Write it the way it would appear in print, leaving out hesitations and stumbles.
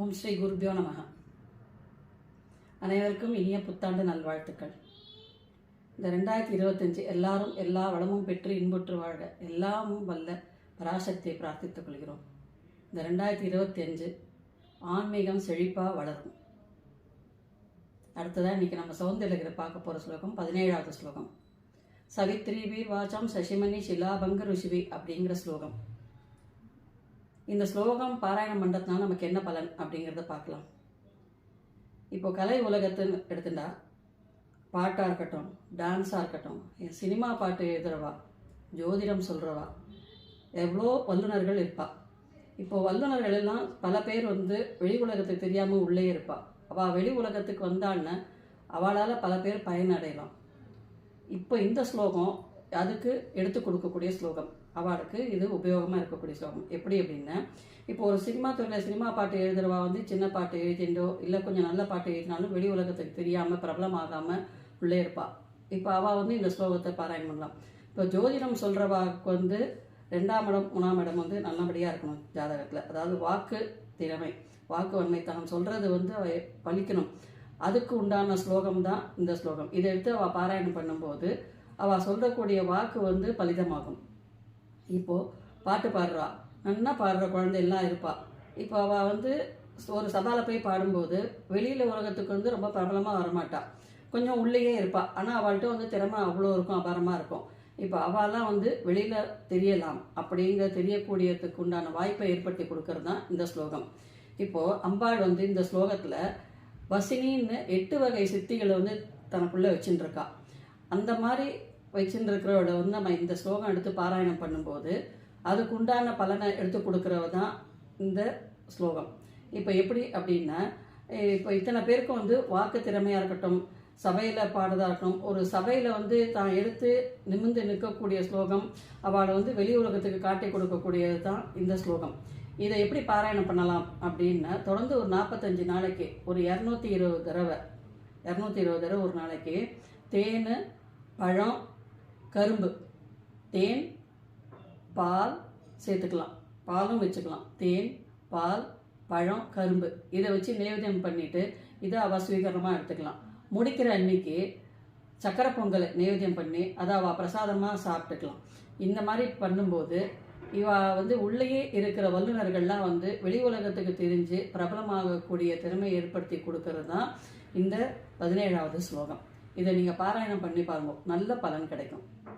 ஓம் ஸ்ரீ குருபியோ நமக. அனைவருக்கும் இனிய புத்தாண்டு நல்வாழ்த்துக்கள். இந்த 2025 எல்லாரும் எல்லா வளமும் பெற்று இன்புற்று வாழ்க எல்லாமும் வல்ல பராசக்தியை பிரார்த்தித்துக் கொள்கிறோம். இந்த 2025 ஆன்மீகம் செழிப்பாக வளரும். அடுத்ததான் இன்னைக்கு நம்ம சௌந்தர்யகிரி பார்க்க போகிற ஸ்லோகம் 17வது ஸ்லோகம். சவித்ரி வீர் வாச்சம் சசிமணி சிலாபங்க ருஷிவி அப்படிங்கிற ஸ்லோகம். இந்த ஸ்லோகம் பாராயணம் பண்ணுறதுனால நமக்கு என்ன பலன் அப்படிங்கிறத பார்க்கலாம். இப்போ கலை உலகத்துன்னு எடுத்துட்டா பாட்டாக இருக்கட்டும், டான்ஸாக இருக்கட்டும், சினிமா பாட்டு எழுதுறவா, ஜோதிடம் சொல்கிறவா, எவ்வளோ வல்லுநர்கள் இருப்பா. இப்போ வல்லுநர்கள் எல்லாம் பல பேர் வெளி உலகத்துக்கு தெரியாமல் உள்ளே இருப்பா. அவள் வெளி உலகத்துக்கு வந்தாள்னா அவளால் பல பேர் பயனடையலாம். இப்போ இந்த ஸ்லோகம் அதுக்கு எடுத்து கொடுக்கக்கூடிய ஸ்லோகம், அவளுக்கு இது உபயோகமாக இருக்கக்கூடிய ஸ்லோகம். எப்படி அப்படின்னா, இப்போ ஒரு சினிமா துறையில் சினிமா பாட்டு எழுதுறவா சின்ன பாட்டு எழுதிண்டோ இல்லை கொஞ்சம் நல்ல பாட்டு எழுதினாலும் வெளி உலகத்துக்கு தெரியாமல் பிரபலமாகாமல் உள்ளே இருப்பாள். இப்போ அவள் இந்த ஸ்லோகத்தை பாராயணம் பண்ணலாம். இப்போ ஜோதிடம் சொல்கிறவாக்கு 2ஆம் இடம் 3ஆம் இடம் நல்லபடியாக இருக்கணும் ஜாதகத்தில். அதாவது வாக்கு திறமை, வாக்கு வன்மை, தான் சொல்கிறது பலிக்கணும். அதுக்கு உண்டான ஸ்லோகம் தான் இந்த ஸ்லோகம். இதை எடுத்து அவள் பாராயணம் பண்ணும்போது அவள் சொல்லக்கூடிய வாக்கு பலிதமாகும். இப்போது பாட்டு பாடுறா, நல்லா பாடுற குழந்தை எல்லாம் இருப்பாள். இப்போ அவள் ஒரு சபாவில் போய் பாடும்போது வெளியில் உலகத்துக்கு ரொம்ப பிரபலமாக வரமாட்டாள், கொஞ்சம் உள்ளேயே இருப்பாள். ஆனால் அவள்கிட்ட திறமை அவ்வளோ இருக்கும், அபாரமாக இருக்கும். இப்போ அவெல்லாம் வெளியில் தெரியலாம் அப்படிங்கிற தெரியக்கூடியதுக்கு உண்டான வாய்ப்பை ஏற்படுத்தி கொடுக்கறது தான் இந்த ஸ்லோகம். இப்போது அம்பாள் இந்த ஸ்லோகத்தில் வசினின்னு 8 வகை சித்திகளை தனக்குள்ளே வச்சுட்டுருக்கா. அந்த மாதிரி வச்சுருக்கிறவட நம்ம இந்த ஸ்லோகம் எடுத்து பாராயணம் பண்ணும்போது அதுக்கு உண்டான பலனை எடுத்து கொடுக்குறவ தான் இந்த ஸ்லோகம். இப்போ எப்படி அப்படின்னா, இப்போ இத்தனை பேருக்கும் வாக்கு திறமையாக இருக்கட்டும், சபையில் பாடுறதா இருக்கட்டும், ஒரு சபையில் தான் எடுத்து நிமிர்ந்து நிற்கக்கூடிய ஸ்லோகம், அவளை வெளி உலகத்துக்கு காட்டி கொடுக்கக்கூடியது தான் இந்த ஸ்லோகம். இதை எப்படி பாராயணம் பண்ணலாம் அப்படின்னா, தொடர்ந்து ஒரு 45 நாளைக்கு ஒரு 220 தடவை ஒரு நாளைக்கு தேன், பழம், கரும்பு, தேன், பால் சேர்த்துக்கலாம், பாலும் வச்சுக்கலாம். தேன், பால், பழம், கரும்பு இதை வச்சு நைவேத்தியம் பண்ணிவிட்டு இதை அவள் ஸ்வீகரமாக எடுத்துக்கலாம். முடிக்கிற அன்னைக்கு சக்கரை பொங்கலை நைவேத்தியம் பண்ணி அதை அவள் பிரசாதமாக சாப்பிட்டுக்கலாம். இந்த மாதிரி பண்ணும்போது இவ உள்ளேயே இருக்கிற வல்லுநர்கள்லாம் வெளி உலகத்துக்கு தெரிஞ்சு பிரபலமாகக்கூடிய திறமையை ஏற்படுத்தி கொடுக்கறது தான் இந்த 17வது ஸ்லோகம். இதை நீங்கள் பாராயணம் பண்ணி பாருங்க, நல்ல பலன் கிடைக்கும்.